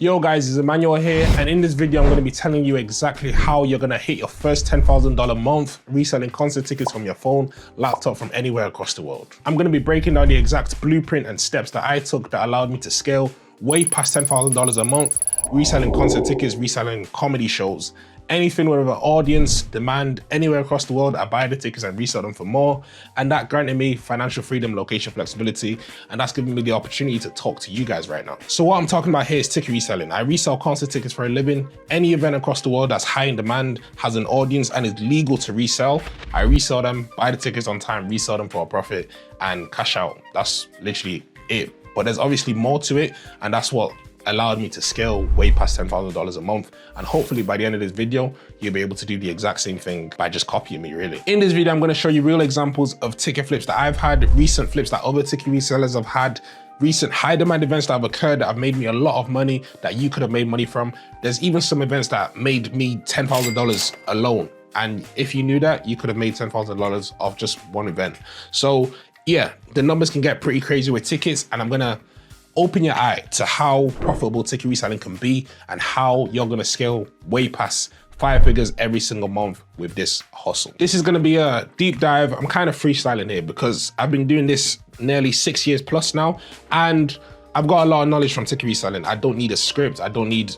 Yo guys, it's Emmanuel here, and in this video I'm going to be telling you exactly how you're going to hit your first $10,000 month reselling concert tickets from your phone, laptop, from anywhere across the world. I'm going to be breaking down the exact blueprint and steps that I took that allowed me to scale way past $10,000 a month, reselling concert tickets, reselling comedy shows, anything with an audience, demand, anywhere across the world. I buy the tickets and resell them for more. And that granted me financial freedom, location flexibility, and that's giving me the opportunity to talk to you guys right now. So what I'm talking about here is ticket reselling. I resell concert tickets for a living. Any event across the world that's high in demand, has an audience, and is legal to resell, I resell them, buy the tickets on time, resell them for a profit, and cash out. That's literally it. But there's obviously more to it, and that's what allowed me to scale way past $10,000 a month. And hopefully by the end of this video, you'll be able to do the exact same thing by just copying me, really. In this video, I'm going to show you real examples of ticket flips that I've had, recent flips that other ticket resellers have had, recent high demand events that have occurred that have made me a lot of money that you could have made money from. There's even some events that made me $10,000 alone. And if you knew that, you could have made $10,000 off just one event. So yeah, the numbers can get pretty crazy with tickets, and I'm going to open your eye to how profitable ticket reselling can be and how you're gonna scale way past 5 figures every single month with this hustle. This is gonna be a deep dive. I'm kind of freestyling here because I've been doing this nearly 6 years plus now, and I've got a lot of knowledge from ticket reselling. I don't need a script. I don't need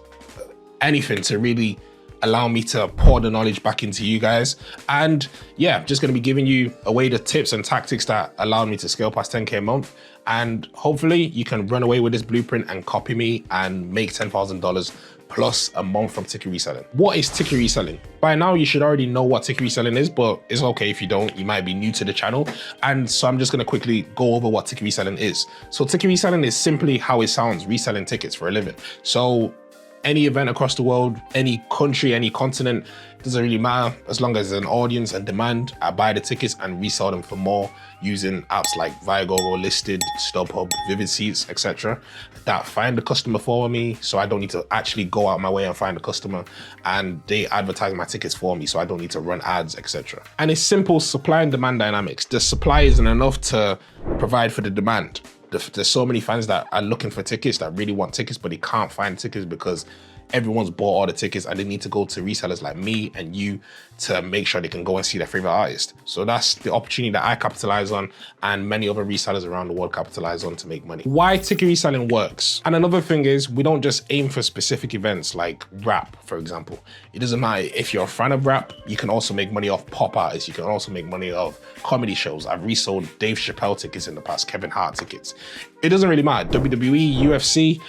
anything to really allow me to pour the knowledge back into you guys. And yeah, I'm just gonna be giving you away the tips and tactics that allowed me to scale past 10K a month. And hopefully you can run away with this blueprint and copy me and make $10,000 plus a month from ticket reselling. What is ticket reselling? By now you should already know what ticket reselling is, but it's okay if you don't. You might be new to the channel. And so I'm just gonna quickly go over what ticket reselling is. So ticket reselling is simply how it sounds, reselling tickets for a living. So any event across the world, any country, any continent, doesn't really matter. As long as there's an audience and demand, I buy the tickets and resell them for more using apps like Viagogo, Listed, StubHub, Vivid Seats, etc. that find the customer for me, so I don't need to actually go out my way and find a customer, and they advertise my tickets for me, so I don't need to run ads, etc. And it's simple supply and demand dynamics. The supply isn't enough to provide for the demand. There's so many fans that are looking for tickets, that really want tickets, but they can't find tickets because everyone's bought all the tickets, and they need to go to resellers like me and you to make sure they can go and see their favorite artist. So that's the opportunity that I capitalize on, and many other resellers around the world capitalize on to make money. Why ticket reselling works. And another thing is, we don't just aim for specific events like rap, for example. It doesn't matter if you're a fan of rap, you can also make money off pop artists. You can also make money off comedy shows. I've resold Dave Chappelle tickets in the past, Kevin Hart tickets. It doesn't really matter. WWE, UFC,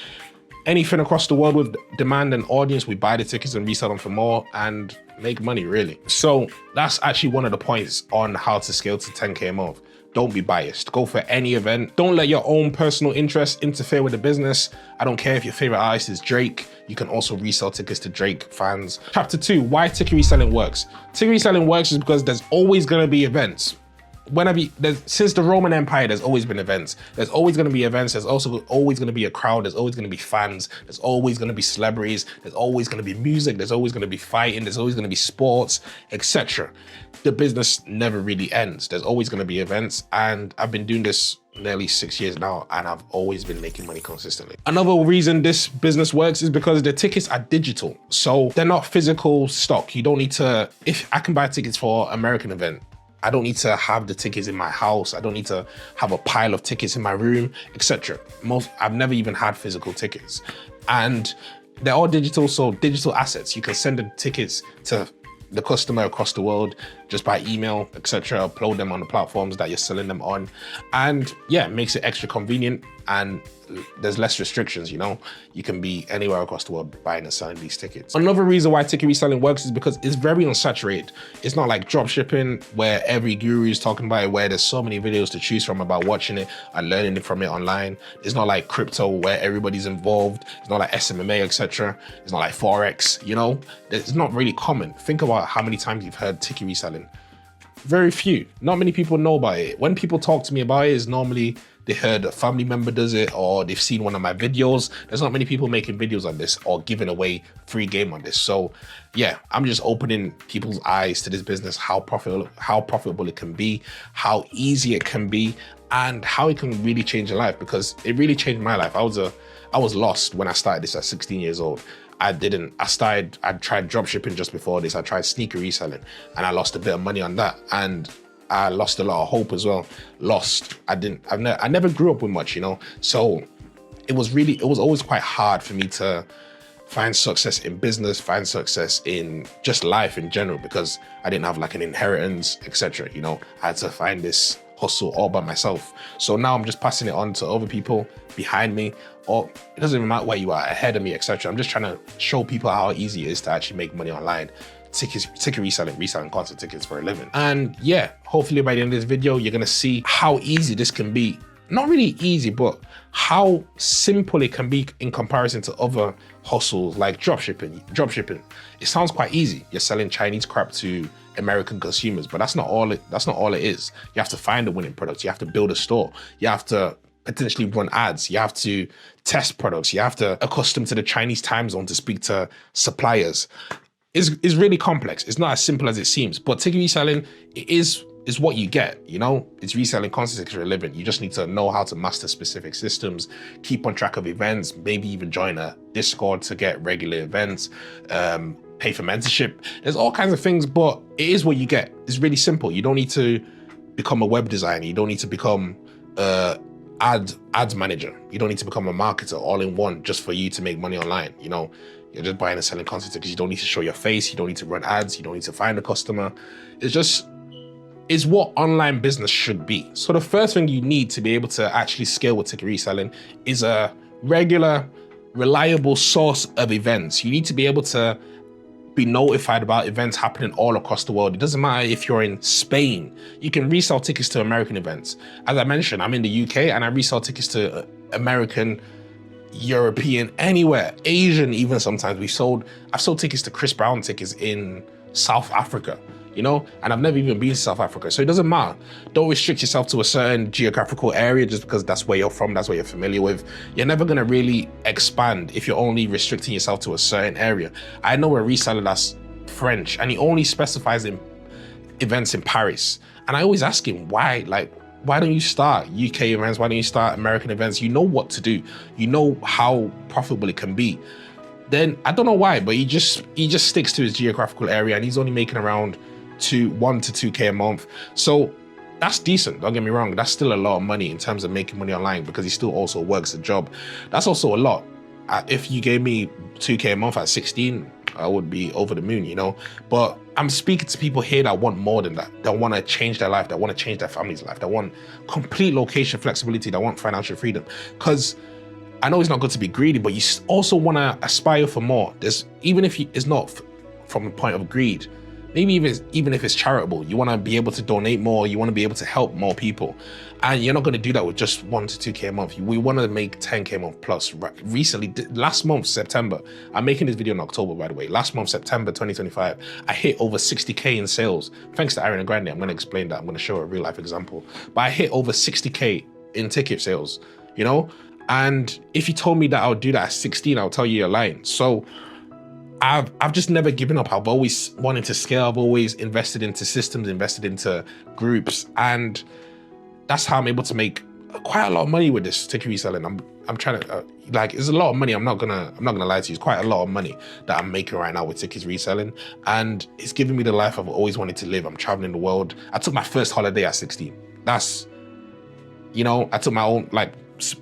anything across the world with demand and audience, we buy the tickets and resell them for more and make money, really. So that's actually one of the points on how to scale to 10K a month. Don't be biased. Go for any event. Don't let your own personal interests interfere with the business. I don't care if your favorite artist is Drake. You can also resell tickets to Drake fans. Chapter 2, why ticket reselling works. Ticket reselling works is because there's always gonna be events. Since the Roman Empire, there's always been events. There's always going to be events. There's also always going to be a crowd. There's always going to be fans. There's always going to be celebrities. There's always going to be music. There's always going to be fighting. There's always going to be sports, etc. The business never really ends. There's always going to be events. And I've been doing this nearly 6 years now, and I've always been making money consistently. Another reason this business works is because the tickets are digital. So they're not physical stock. You don't need to, if I can buy tickets for an American event, I don't need to have the tickets in my house. I don't need to have a pile of tickets in my room, etc. I've never even had physical tickets. And they're all digital, so digital assets. You can send the tickets to the customer across the world just by email, etc. Upload them on the platforms that you're selling them on. And yeah, it makes it extra convenient, and there's less restrictions, you know? You can be anywhere across the world buying and selling these tickets. Another reason why ticket reselling works is because it's very unsaturated. It's not like drop shipping where every guru is talking about it, where there's so many videos to choose from about watching it and learning from it online. It's not like crypto where everybody's involved. It's not like SMMA, etc. It's not like Forex, you know? It's not really common. Think about how many times you've heard ticket reselling. Very few. Not many people know about it. When people talk to me about it, it's normally they heard a family member does it, or they've seen one of my videos. There's not many people making videos on this or giving away free game on this. So yeah, I'm just opening people's eyes to this business, how profitable it can be, how easy it can be, and how it can really change your life, because it really changed my life. I was lost when I started this at 16 years old. I tried drop shipping just before this. I tried sneaker reselling and I lost a bit of money on that. And I lost a lot of hope as well. I never grew up with much, you know? So it was always quite hard for me to find success in business, find success in just life in general, because I didn't have like an inheritance, etc. You know, I had to find this hustle all by myself. So now I'm just passing it on to other people behind me, or it doesn't even matter where you are, ahead of me, etc. I'm just trying to show people how easy it is to actually make money online. Ticket reselling concert tickets for a living. And yeah, hopefully by the end of this video, you're gonna see how easy this can be. Not really easy, but how simple it can be in comparison to other hustles like dropshipping. It sounds quite easy. You're selling Chinese crap to American consumers, but that's not all it is. You have to find the winning products. You have to build a store. You have to potentially run ads. You have to test products. You have to accustom to the Chinese time zone to speak to suppliers. It's really complex. It's not as simple as it seems, but ticket reselling is what you get, you know? It's reselling concert tickets for a living. You just need to know how to master specific systems, keep on track of events, maybe even join a Discord to get regular events, pay for mentorship. There's all kinds of things, but it is what you get. It's really simple. You don't need to become a web designer. You don't need to become ads manager. You don't need to become a marketer all in one just for you to make money online, you know? You're just buying and selling concert tickets. You don't need to show your face. You don't need to run ads. You don't need to find a customer. It's what online business should be. So the first thing you need to be able to actually scale with ticket reselling is a regular, reliable source of events. You need to be able to be notified about events happening all across the world. It doesn't matter if you're in Spain, you can resell tickets to American events. As I mentioned, I'm in the UK and I resell tickets to American, European, anywhere, Asian even sometimes. I've sold tickets to Chris Brown tickets in South Africa, you know, and I've never even been to South Africa. So it doesn't matter. Don't restrict yourself to a certain geographical area just because that's where you're from, that's what you're familiar with. You're never gonna really expand if you're only restricting yourself to a certain area. I know a reseller that's French and he only specifies in events in Paris. And I always ask him why, like, why don't you start UK events? Why don't you start American events? You know what to do. You know how profitable it can be. Then I don't know why, but he just sticks to his geographical area and he's only making around 1 to 2K a month. So that's decent, don't get me wrong. That's still a lot of money in terms of making money online because he still also works a job. That's also a lot. If you gave me 2K a month at 16, I would be over the moon, you know? But I'm speaking to people here that want more than that. That want to change their life, that want to change their family's life, that want complete location flexibility, that want financial freedom. Because I know it's not good to be greedy, but you also want to aspire for more. Even if it's not from the point of greed, maybe even if it's charitable, you want to be able to donate more, you want to be able to help more people. And you're not going to do that with just 1 to 2K a month. We want to make 10K a month plus. Recently, last month, September, I'm making this video in October, by the way. Last month, September 2025, I hit over 60K in sales. Thanks to Ariana Grande. I'm going to explain that. I'm going to show a real life example. But I hit over 60K in ticket sales, you know? And if you told me that I would do that at 16, I'll tell you you're lying. So I've just never given up. I've always wanted to scale. I've always invested into systems, invested into groups. And that's how I'm able to make quite a lot of money with this ticket reselling. I'm trying to, like, it's a lot of money. I'm not gonna lie to you. It's quite a lot of money that I'm making right now with tickets reselling. And it's giving me the life I've always wanted to live. I'm traveling the world. I took my first holiday at 16. That's, you know, I took my own, like,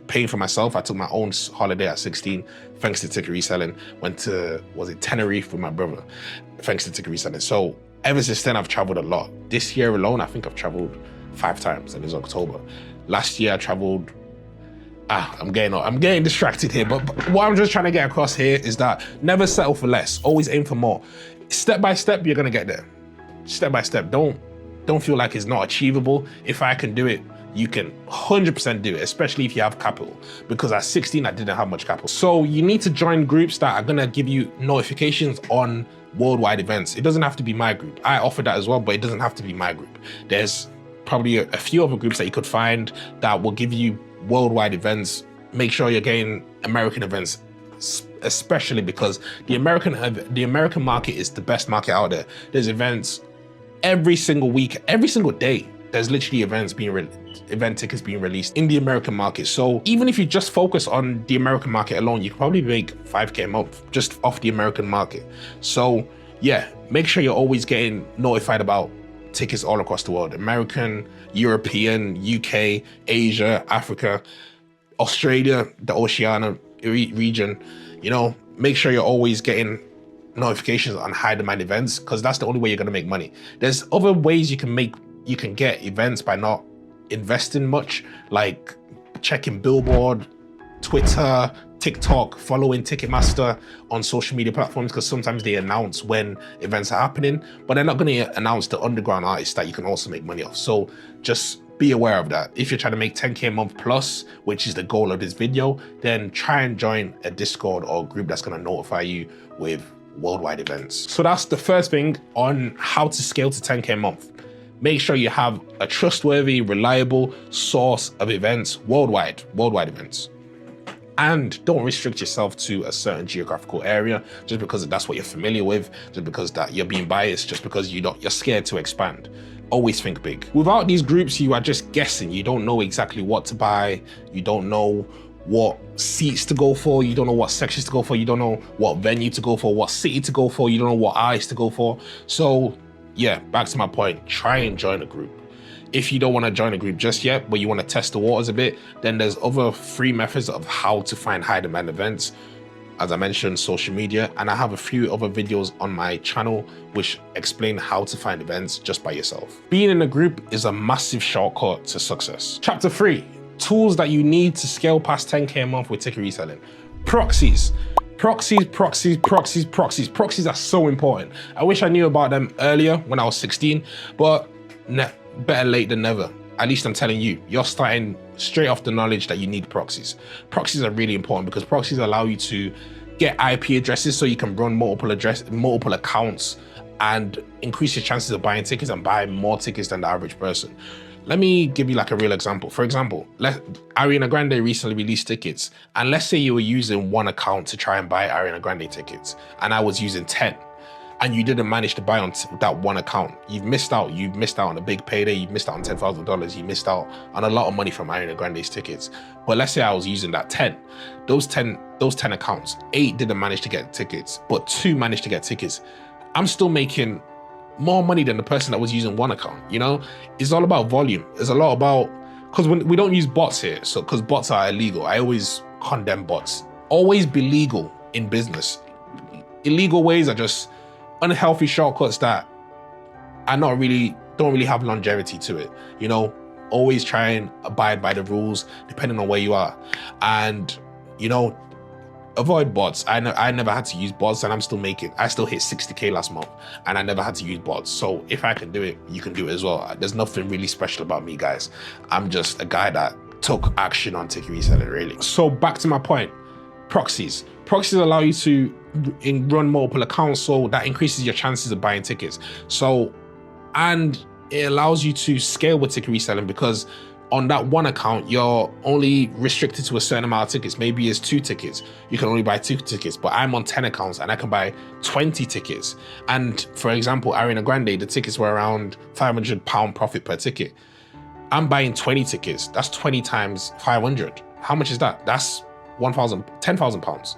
paying for myself. I took my own holiday at 16, thanks to ticket reselling. Went to, was it Tenerife with my brother, thanks to ticket reselling. So ever since then, I've traveled a lot. This year alone, I think I've traveled 5 times, and it's October. Last year I traveled, I'm getting distracted here, but what I'm just trying to get across here is that never settle for less, always aim for more. Step by step, you're gonna get there. Step by step, don't feel like it's not achievable. If I can do it, you can 100% do it, especially if you have capital. Because at 16, I didn't have much capital. So you need to join groups that are gonna give you notifications on worldwide events. It doesn't have to be my group. I offer that as well, but it doesn't have to be my group. There's probably a few other groups that you could find that will give you worldwide events. Make sure you're getting American events, especially because the American market is the best market out there. There's events every single week, every single day. there's literally event tickets being released in the American market. So even if you just focus on the American market alone, you can probably make 5K a month just off the American market. So yeah, make sure you're always getting notified about tickets all across the world: American, European, UK, Asia, Africa, Australia, the Oceania region. You know, make sure you're always getting notifications on high demand events, because that's the only way you're going to make money. There's other ways you can get events by not investing much, like checking Billboard, Twitter, TikTok, following Ticketmaster on social media platforms, because sometimes they announce when events are happening, but they're not going to announce the underground artists that you can also make money off. So just be aware of that. If you're trying to make 10K a month plus, which is the goal of this video, then try and join a Discord or group that's going to notify you with worldwide events. So that's the first thing on how to scale to 10K a month. Make sure you have a trustworthy, reliable source of events, worldwide events. And don't restrict yourself to a certain geographical area just because that's what you're familiar with, just because that you're being biased, just because you're scared to expand. Always think big. Without these groups, you are just guessing. You don't know exactly what to buy. You don't know what seats to go for. You don't know what sections to go for. You don't know what venue to go for, what city to go for. You don't know what artist to go for. So yeah, back to my point, try and join a group. If you don't want to join a group just yet, but you want to test the waters a bit, then there's other free methods of how to find high demand events. As I mentioned, social media, and I have a few other videos on my channel which explain how to find events just by yourself. Being in a group is a massive shortcut to success. Chapter 3, tools that you need to scale past 10K a month with ticket reselling. Proxies. Proxies are so important. I wish I knew about them earlier when I was 16, but better late than never. At least I'm telling you, you're starting straight off the knowledge that you need proxies. Proxies are really important because proxies allow you to get IP addresses so you can run multiple accounts and increase your chances of buying tickets and buying more tickets than the average person. Let me give you like a real example. For example, Ariana Grande recently released tickets, and let's say you were using one account to try and buy Ariana Grande tickets, and I was using 10. And you didn't manage to buy on that one account. You've missed out. You've missed out on a big payday. You've missed out on $10,000. You missed out on a lot of money from Ariana Grande's tickets. But let's say I was using that 10. Those 10 accounts, 8 didn't manage to get tickets, but 2 managed to get tickets. I'm still making more money than the person that was using one account. You know, it's all about volume. It's a lot about, because we don't use bots here, so because bots are illegal. I always condemn bots. Always be legal in business. Illegal ways are just unhealthy shortcuts that are don't really have longevity to it. You know, always try and abide by the rules depending on where you are, and you know, avoid bots. I never had to use bots, and I still hit 60K last month, and I never had to use bots. So if I can do it, you can do it as well. There's nothing really special about me, guys. I'm just a guy that took action on ticket reselling, really. So back to my point, proxies. Proxies allow you to run multiple accounts, so that increases your chances of buying tickets. So, and it allows you to scale with ticket reselling, because on that one account, you're only restricted to a certain amount of tickets. Maybe it's 2 tickets. You can only buy 2 tickets, but I'm on 10 accounts and I can buy 20 tickets. And for example, Ariana Grande, the tickets were around £500 profit per ticket. I'm buying 20 tickets. That's 20 times 500. How much is that? That's £10,000.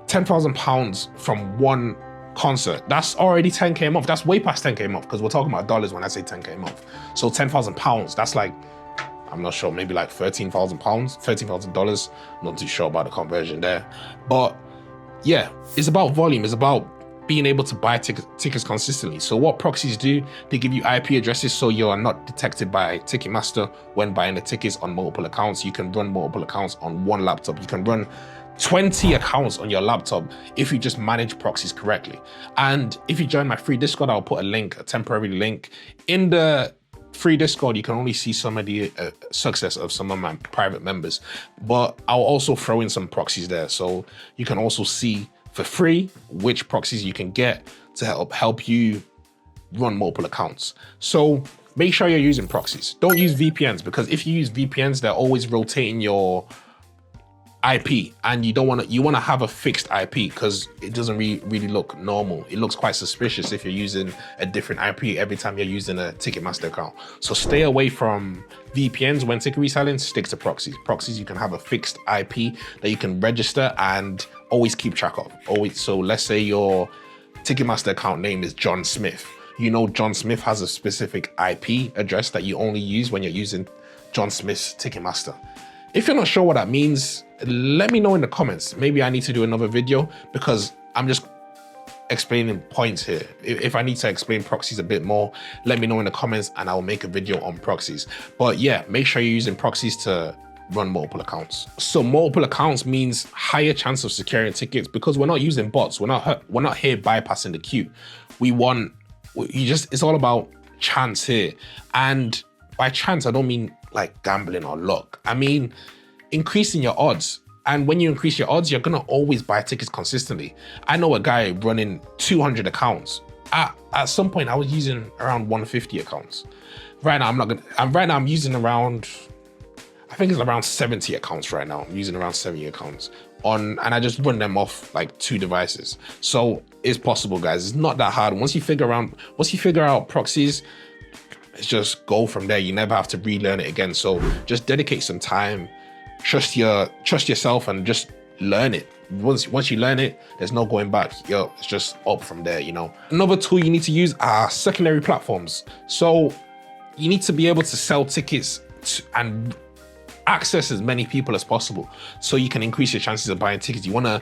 £10,000 from one concert. That's already 10K a month. That's way past 10K a month, because we're talking about dollars when I say 10K a month. So £10,000, that's like, I'm not sure, maybe like £13,000, $13,000. I'm not too sure about the conversion there. But yeah, it's about volume. It's about being able to buy tickets consistently. So what proxies do, they give you IP addresses so you are not detected by Ticketmaster when buying the tickets on multiple accounts. You can run multiple accounts on one laptop. You can run 20 accounts on your laptop if you just manage proxies correctly. And if you join my free Discord, I'll put a temporary link. In the free Discord, you can only see some of the success of some of my private members, but I'll also throw in some proxies there. So you can also see for free which proxies you can get to help you run multiple accounts. So make sure you're using proxies. Don't use VPNs, because if you use VPNs, they're always rotating your IP, and you want to have a fixed IP because it doesn't really look normal. It looks quite suspicious if you're using a different IP every time you're using a Ticketmaster account. So stay away from VPNs when ticket reselling. Stick to proxies. Proxies, you can have a fixed IP that you can register and always keep track of. Always. So let's say your Ticketmaster account name is John Smith. You know John Smith has a specific IP address that you only use when you're using John Smith's Ticketmaster. If you're not sure what that means, let me know in the comments. Maybe I need to do another video because I'm just explaining points here. If I need to explain proxies a bit more, let me know in the comments and I'll make a video on proxies. But yeah, make sure you're using proxies to run multiple accounts. So multiple accounts means higher chance of securing tickets because we're not using bots. We're not here bypassing the queue. It's all about chance here. And by chance, I don't mean like gambling or luck. I mean, increasing your odds. And when you increase your odds, you're gonna always buy tickets consistently. I know a guy running 200 accounts. At some point, I was using around 150 accounts. Right now, I'm using around, I think it's around 70 accounts right now. I'm using around 70 accounts and I just run them off like 2 devices. So it's possible, guys. It's not that hard. Once you figure out proxies, it's just go from there. You never have to relearn it again. So just dedicate some time, trust yourself and just learn it. Once you learn it, there's no going back. It's just up from there, you know. Another tool you need to use are secondary platforms. So you need to be able to sell tickets and access as many people as possible so you can increase your chances of buying tickets. You want to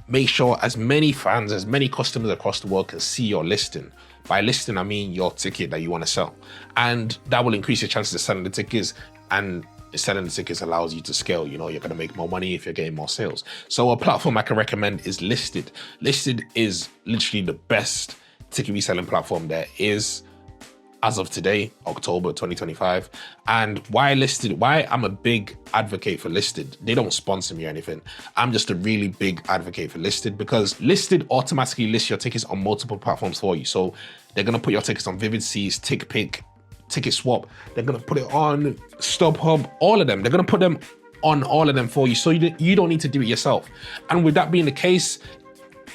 make sure as many fans, as many customers across the world can see your listing. By listing, I mean your ticket that you want to sell. And that will increase your chances of selling the tickets, and selling the tickets allows you to scale. You know, you're going to make more money if you're getting more sales. So a platform I can recommend is Listed. Listed is literally the best ticket reselling platform there is as of today, October 2025. And why I'm a big advocate for Listed. They don't sponsor me or anything. I'm just a really big advocate for Listed because Listed automatically lists your tickets on multiple platforms for you. So they're gonna put your tickets on Vivid Seats, TickPick, Ticket Swap. They're gonna put it on StubHub, all of them. They're gonna put them on all of them for you. So you don't need to do it yourself. And with that being the case,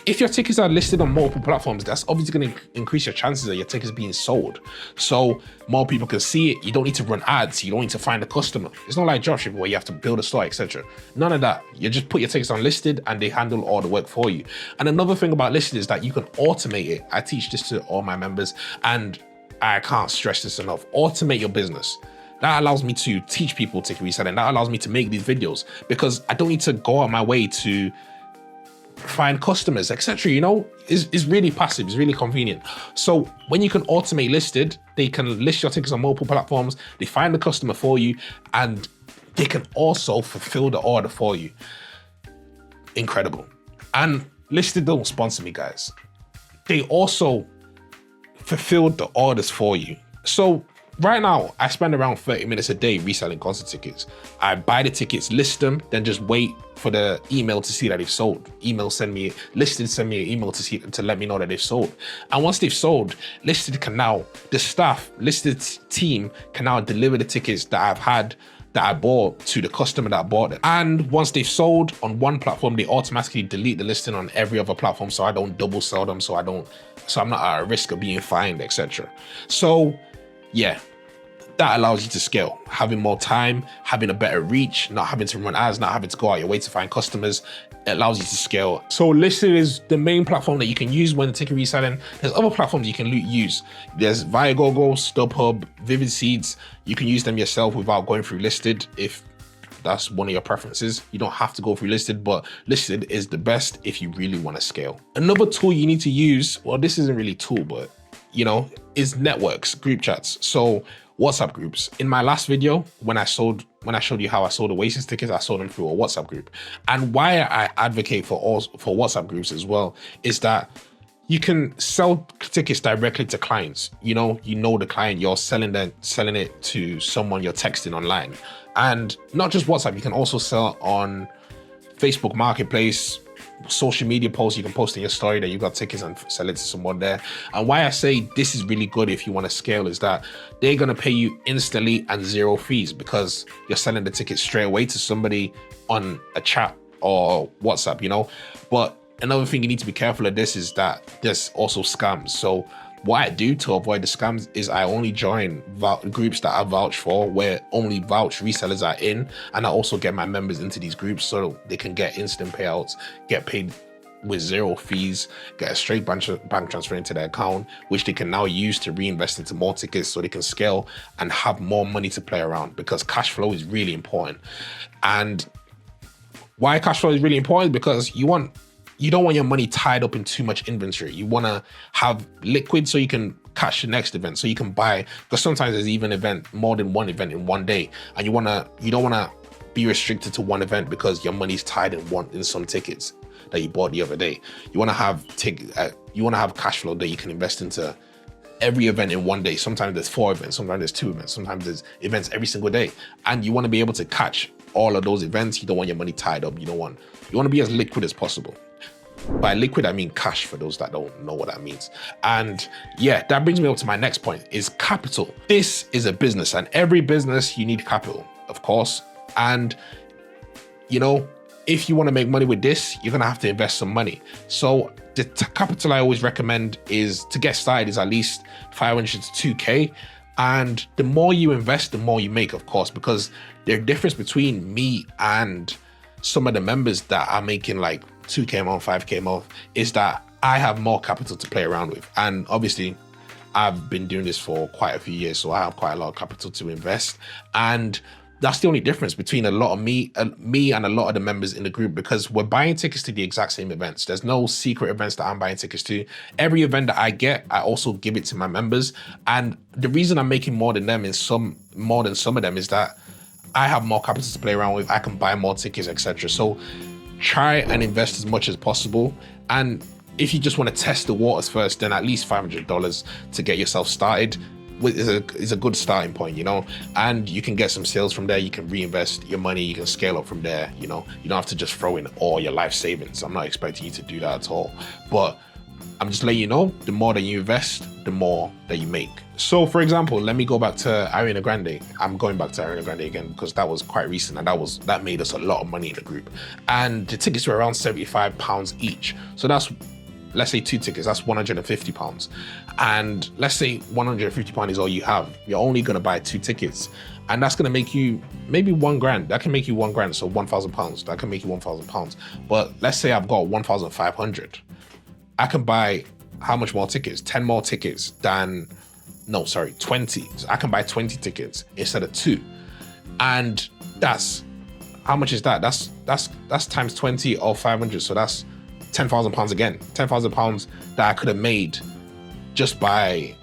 if your tickets are listed on multiple platforms, that's obviously going to increase your chances of your tickets being sold. So more people can see it. You don't need to run ads. You don't need to find a customer. It's not like dropshipping where you have to build a store, etc. None of that. You just put your tickets on Listed and they handle all the work for you. And another thing about Listed is that you can automate it. I teach this to all my members and I can't stress this enough. Automate your business. That allows me to teach people ticket reselling. That allows me to make these videos because I don't need to go out my way to find customers, etc. You know, is really passive, it's really convenient. So when you can automate Listed, they can list your tickets on multiple platforms, they find the customer for you, and they can also fulfill the order for you. Incredible. And Listed don't sponsor me, guys. They also fulfilled the orders for you. So right now, I spend around 30 minutes a day reselling concert tickets. I buy the tickets, list them, then just wait for the email to see that they've sold. Listed send me an email to let me know that they've sold. And once they've sold, Listed team can now deliver the tickets that I bought to the customer that bought it. And once they've sold on one platform, they automatically delete the listing on every other platform so I don't double sell them, so I'm not at risk of being fined, etc. So yeah, that allows you to scale, having more time, having a better reach, not having to run ads, not having to go out your way to find customers. It allows you to scale. So Listed is the main platform that you can use when ticket reselling. There's other platforms you can use. There's Viagogo, StubHub, Vivid Seats. You can use them yourself without going through Listed if that's one of your preferences. You don't have to go through Listed, but Listed is the best if you really want to scale. Another tool you need to use, well, this isn't really a tool, but you know, is networks, group chats. So WhatsApp groups. In my last video, when I showed you how I sold Oasis tickets, I sold them through a WhatsApp group. And why I advocate for WhatsApp groups as well is that you can sell tickets directly to clients. You know the client, you're selling it to someone you're texting online. And not just WhatsApp, you can also sell on Facebook Marketplace, social media posts. You can post in your story that you got tickets and sell it to someone there. And why I say this is really good if you want to scale is that they're going to pay you instantly and zero fees because you're selling the ticket straight away to somebody on a chat or WhatsApp, you know. But another thing you need to be careful of this is that there's also scams. So what I do to avoid the scams is I only join groups that I vouch for, where only vouch resellers are in, and I also get my members into these groups so they can get instant payouts, get paid with 0 fees, get a straight bank transfer into their account, which they can now use to reinvest into more tickets so they can scale and have more money to play around, because cash flow is really important. And why cash flow is really important? Because you don't want your money tied up in too much inventory. You want to have liquid so you can catch the next event, so you can buy, because sometimes there's even more than one event in one day, and you don't want to be restricted to one event because your money's tied in some tickets that you bought the other day. You want to have cash flow that you can invest into every event in one day. Sometimes there's 4 events, sometimes there's 2 events, sometimes there's events every single day, and you want to be able to catch all of those events. You don't want your money tied up. You want to be as liquid as possible. By liquid, I mean cash, for those that don't know what that means. And yeah, that brings me up to my next point, is capital. This is a business, and every business you need capital, of course. And you know, if you want to make money with this, you're gonna have to invest some money. So the capital I always recommend is, to get started, is at least 500 to 2K. And the more you invest, the more you make, of course, because the difference between me and some of the members that are making like 2K a month, 5K a month, is that I have more capital to play around with. And obviously I've been doing this for quite a few years, so I have quite a lot of capital to invest. And that's the only difference between a lot of me and a lot of the members in the group, because we're buying tickets to the exact same events. There's no secret events that I'm buying tickets to. Every event that I get, I also give it to my members. And the reason I'm making more than some of them is that I have more capital to play around with. I can buy more tickets, etc. So try and invest as much as possible. And if you just want to test the waters first, then at least $500 to get yourself started is a good starting point, you know. And you can get some sales from there. You can reinvest your money. You can scale up from there, you know. You don't have to just throw in all your life savings. I'm not expecting you to do that at all. But I'm just letting you know, the more that you invest, the more that you make. So for example, let me go back to Ariana Grande. I'm going back to Ariana Grande again because that was quite recent, and that made us a lot of money in the group. And the tickets were around £75 each. So that's, let's say 2 tickets, that's £150. And let's say £150 is all you have. You're only gonna buy 2 tickets. And that's gonna make you maybe £1,000. That can make you £1,000, so £1,000. That can make you £1,000. But let's say I've got 1,500. I can buy how much more tickets? 10 more tickets than, no, sorry, 20. So I can buy 20 tickets instead of 2. And that's, how much is that? That's times 20 of 500. So that's £10,000 again. £10,000 that I could have made just by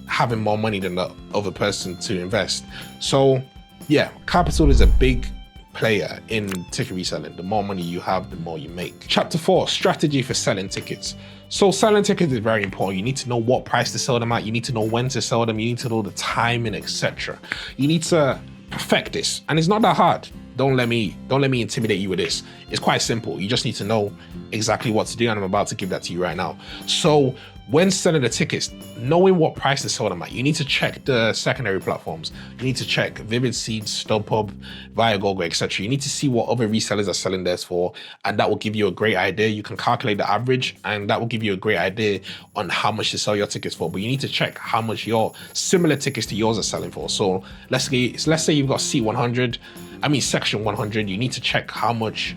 having more money than the other person to invest. So yeah, capital is a big player in ticket reselling. The more money you have, the more you make. Chapter 4, strategy for selling tickets. So selling tickets is very important. You need to know what price to sell them at. You need to know when to sell them. You need to know the timing, etc. You need to perfect this, and it's not that hard. Don't let me intimidate you with this. It's quite simple. You just need to know exactly what to do, and I'm about to give that to you right now. So when selling the tickets, knowing what price to sell them at, you need to check the secondary platforms. You need to check Vivid Seats, StubHub, Viagogo, etc. You need to see what other resellers are selling theirs for, and that will give you a great idea. You can calculate the average, and that will give you a great idea on how much to sell your tickets for. But you need to check how much your similar tickets to yours are selling for. So let's say you've got section 100. You need to check how much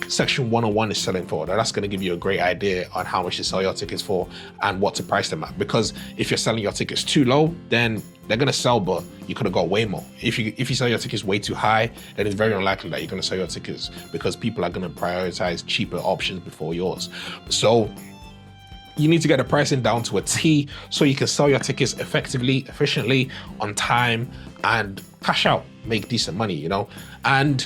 section 101 is selling for. That's going to give you a great idea on how much to sell your tickets for and what to price them at. Because if you're selling your tickets too low, then they're going to sell, but you could have got way more. If you sell your tickets way too high, then it's very unlikely that you're going to sell your tickets, because people are going to prioritize cheaper options before yours. So you need to get the pricing down to a T so you can sell your tickets effectively, efficiently, on time, and cash out, make decent money, you know. And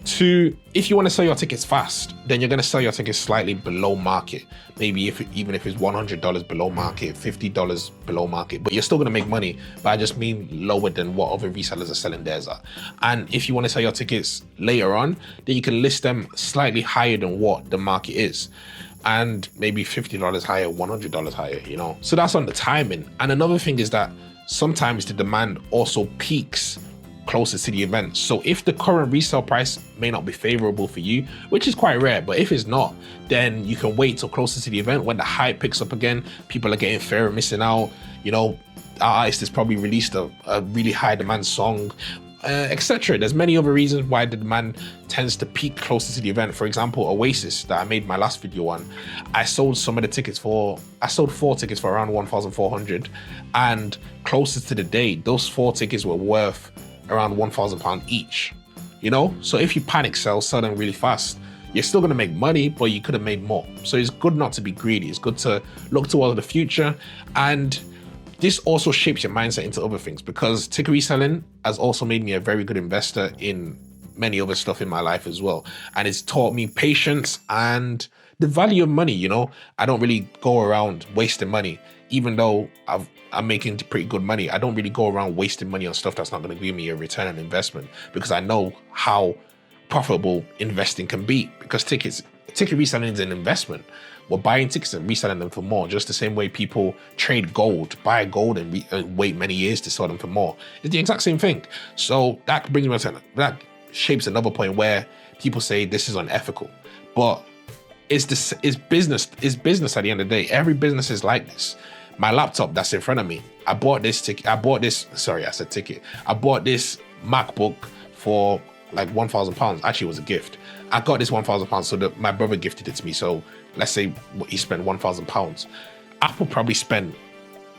if you want to sell your tickets fast, then you're going to sell your tickets slightly below market. Maybe even if it's $100 below market, $50 below market, but you're still going to make money. But I just mean lower than what other resellers are selling theirs at. And if you want to sell your tickets later on, then you can list them slightly higher than what the market is. And maybe $50 higher, $100 higher, you know. So that's on the timing. And another thing is that sometimes the demand also peaks closer to the event. So if the current resale price may not be favorable for you, which is quite rare, but if it's not, then you can wait till closer to the event when the hype picks up again. People are getting fear of missing out. You know, our artist has probably released a really high demand song, etc. There's many other reasons why the demand tends to peak closer to the event. For example, Oasis, that I made my last video on, I sold 4 tickets for around 1,400, and closer to the day, those 4 tickets were worth around £1,000 each. You know, so if you panic sell them really fast, you're still gonna make money, but you could have made more. So it's good not to be greedy. It's good to look towards the future, and this also shapes your mindset into other things, because ticket reselling has also made me a very good investor in many other stuff in my life as well. And it's taught me patience and the value of money. You know, I don't really go around wasting money, even though I'm making pretty good money. I don't really go around wasting money on stuff that's not going to give me a return on investment, because I know how profitable investing can be. Because ticket reselling is an investment. We're buying tickets and reselling them for more, just the same way people trade gold, buy gold and wait many years to sell them for more. It's the exact same thing. So that brings me to that shapes another point where people say this is unethical, but it's business. It's business at the end of the day. Every business is like this. My laptop that's in front of me, I bought this MacBook for like £1,000. Actually, it was a gift. I got this £1,000, so my brother gifted it to me. So let's say he spent £1,000. Apple probably spent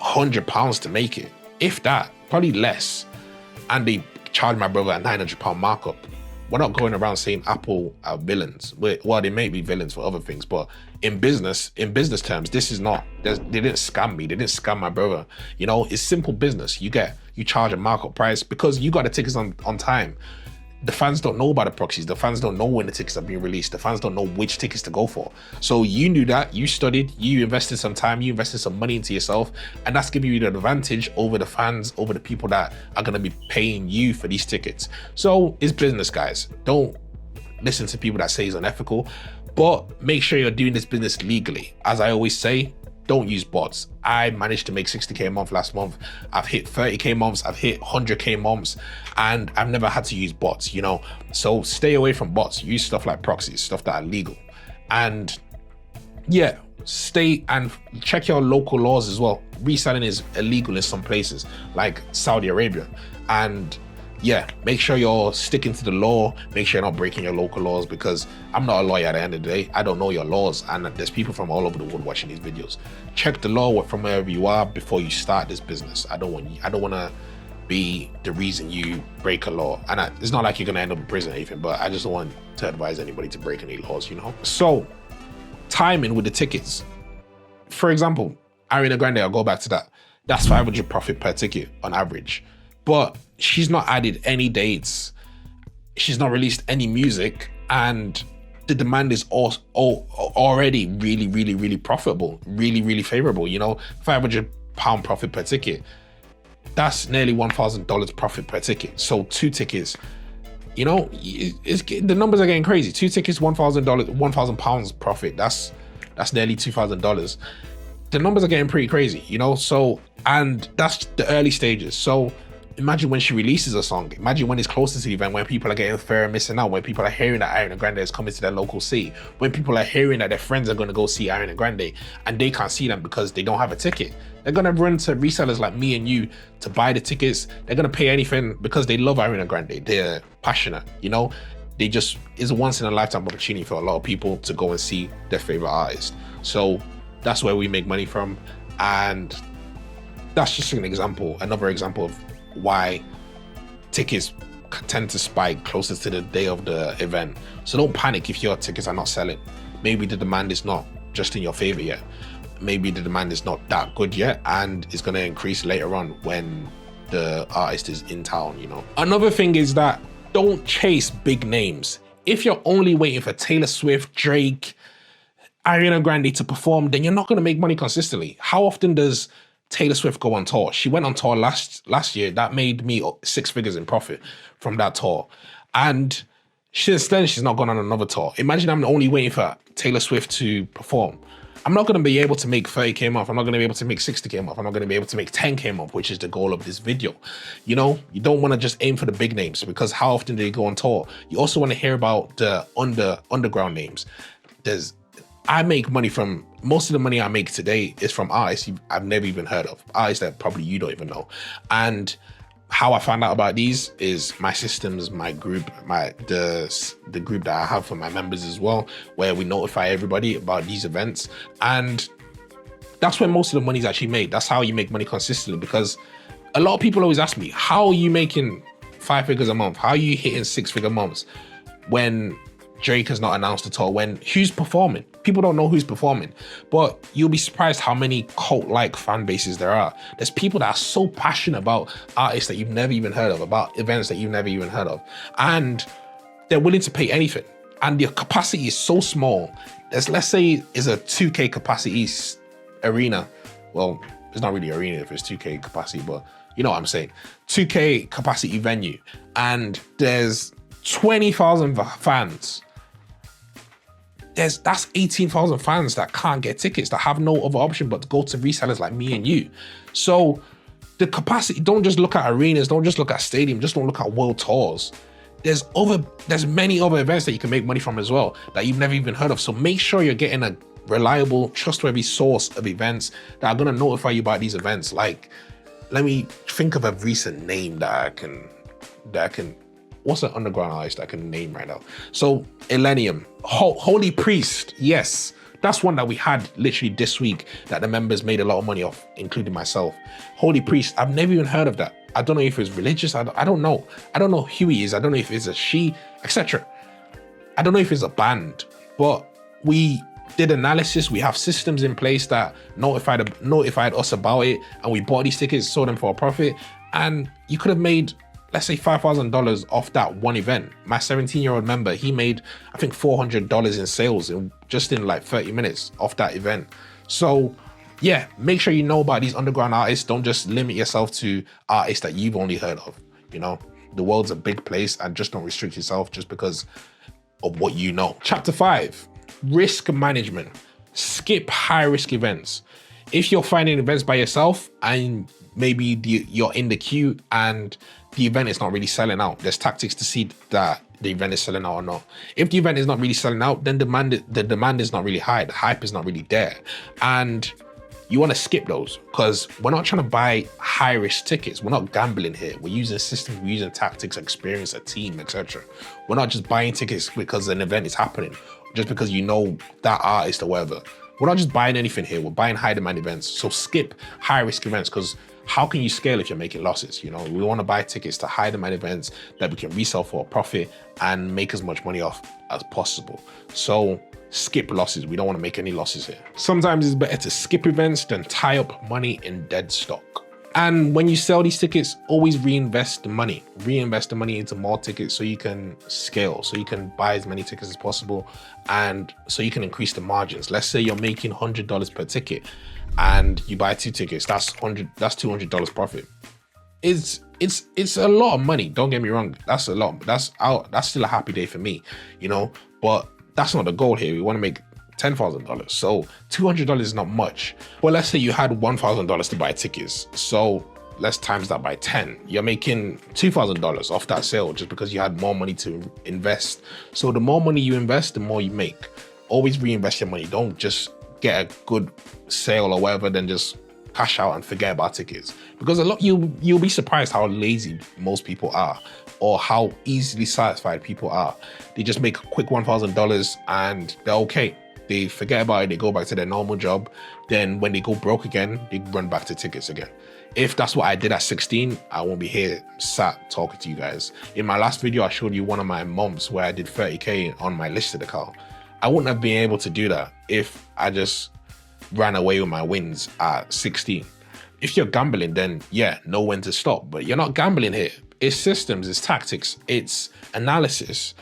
£100 to make it, if that, probably less. And they charged my brother a £900 markup. We're not going around saying Apple are villains. Well, they may be villains for other things, but in business terms, this is not. They didn't scam me. They didn't scam my brother. You know, it's simple business. You charge a markup price because you got the tickets on time. The fans don't know about the proxies. The fans don't know when the tickets are being released. The fans don't know which tickets to go for. So you knew that, you studied, you invested some time, you invested some money into yourself, and that's giving you the advantage over the fans, over the people that are gonna be paying you for these tickets. So it's business, guys. Don't listen to people that say it's unethical, but make sure you're doing this business legally. As I always say, don't use bots. I managed to make 60K a month last month. I've hit 30K months, I've hit 100K months, and I've never had to use bots, you know? So stay away from bots. Use stuff like proxies, stuff that are legal. And yeah, stay and check your local laws as well. Reselling is illegal in some places, like Saudi Arabia. And yeah, make sure you're sticking to the law. Make sure you're not breaking your local laws, because I'm not a lawyer at the end of the day. I don't know your laws, and there's people from all over the world watching these videos. Check the law from wherever you are before you start this business. I don't want to be the reason you break a law. And it's not like you're gonna end up in prison or anything, but I just don't want to advise anybody to break any laws, you know? So, timing with the tickets. For example, Ariana Grande, I'll go back to that. That's 500 profit per ticket on average. But she's not added any dates. She's not released any music, and the demand is already really, really, really profitable, really, really favorable. You know, £500 profit per ticket. That's nearly $1,000 profit per ticket. So 2 tickets, you know, the numbers are getting crazy. 2 tickets, £1,000 profit. That's nearly $2,000. The numbers are getting pretty crazy, you know. So, and that's the early stages. So imagine when she releases a song. Imagine when it's closer to the event, when people are getting fear of missing out, when people are hearing that Ariana Grande is coming to their local city, when people are hearing that their friends are going to go see Ariana Grande and they can't see them because they don't have a ticket. They're going to run to resellers like me and you to buy the tickets. They're going to pay anything because they love Ariana Grande. They're passionate, you know. It's a once in a lifetime opportunity for a lot of people to go and see their favorite artist. So that's where we make money from. And that's just an example, another example of why tickets tend to spike closer to the day of the event. So don't panic if your tickets are not selling. Maybe the demand is not just in your favor yet. Maybe the demand is not that good yet, and it's going to increase later on when the artist is in town, you know. Another thing is that don't chase big names. If you're only waiting for Taylor Swift, Drake, Ariana Grande to perform, then you're not going to make money consistently. How often does Taylor Swift go on tour? She went on tour last year. That made me 6 figures in profit from that tour. And since then, she's not gone on another tour. Imagine I'm only waiting for Taylor Swift to perform. I'm not going to be able to make 30K a month. I'm not going to be able to make 60K a month. I'm not going to be able to make 10K a month, which is the goal of this video. You know, you don't want to just aim for the big names, because how often do they go on tour? You also want to hear about the underground names. I make money from, most of the money I make today is from artists I've never even heard of, artists that probably you don't even know. And how I found out about these is my systems, my group, the group that I have for my members as well, where we notify everybody about these events. And that's where most of the money is actually made. That's how you make money consistently, because a lot of people always ask me, how are you making 5 figures a month? How are you hitting 6-figure months when Drake has not announced a tour, when who's performing? People don't know who's performing, but you'll be surprised how many cult-like fan bases there are. There's people that are so passionate about artists that you've never even heard of, about events that you've never even heard of, and they're willing to pay anything. And the capacity is so small. Let's say it's a 2K capacity arena. Well, it's not really arena if it's 2K capacity, but you know what I'm saying. 2K capacity venue, and there's 20,000 fans. That's 18,000 fans that can't get tickets, that have no other option but to go to resellers like me and you. So the capacity, don't just look at arenas, don't just look at stadiums, just don't look at world tours. There's many other events that you can make money from as well that you've never even heard of. So make sure you're getting a reliable, trustworthy source of events that are gonna notify you about these events. Like, let me think of a recent name that I can, what's an underground artist I can name right now? So Illenium, Holy Priest, yes. That's one that we had literally this week that the members made a lot of money off, including myself. Holy Priest, I've never even heard of that. I don't know if it's religious, I don't know. I don't know who he is, I don't know if it's a she, etc. I don't know if it's a band, but we did analysis, we have systems in place that notified us about it, and we bought these tickets, sold them for a profit, and you could have made, let's say $5,000 off that one event. My 17-year-old member, he made, I think $400 in sales just in like 30 minutes off that event. So yeah, make sure you know about these underground artists. Don't just limit yourself to artists that you've only heard of. You know, the world's a big place, and just don't restrict yourself just because of what you know. Chapter 5, risk management. Skip high risk events. If you're finding events by yourself and maybe you're in the queue and the event is not really selling out, there's tactics to see that the event is selling out or not. If the event is not really selling out, then the demand is not really high, the hype is not really there, and you want to skip those, because we're not trying to buy high risk tickets. We're not gambling here. We're using systems, we're using tactics, experience, a team, etc. We're not just buying tickets because an event is happening, just because you know that artist or whatever. We're not just buying anything here. We're buying high demand events. So skip high risk events, because how can you scale if you're making losses? You know, we want to buy tickets to high demand events that we can resell for a profit and make as much money off as possible. So skip losses. We don't want to make any losses here. Sometimes it's better to skip events than tie up money in dead stock. And when you sell these tickets, always reinvest the money. Reinvest the money into more tickets so you can scale, so you can buy as many tickets as possible, and so you can increase the margins. Let's say you're making $100 per ticket and you buy 2 tickets, that's $200 profit. It's a lot of money, don't get me wrong. That's a lot. That's still a happy day for me, you know, but that's not the goal here. We want to make $10,000. So $200 is not much. Well, let's say you had $1,000 to buy tickets. So let's times that by 10. You're making $2,000 off that sale just because you had more money to invest. So the more money you invest, the more you make. Always reinvest your money. Don't just get a good sale or whatever, then just cash out and forget about tickets. Because you'll be surprised how lazy most people are, or how easily satisfied people are. They just make a quick $1,000 and they're okay. They forget about it, they go back to their normal job. Then when they go broke again, they run back to tickets again. If that's what I did at 16, I won't be here sat talking to you guys. In my last video, I showed you one of my months where I did 30K on my listed account. I wouldn't have been able to do that if I just ran away with my wins at 16. If you're gambling, then yeah, know when to stop, but you're not gambling here. It's systems, it's tactics, it's analysis.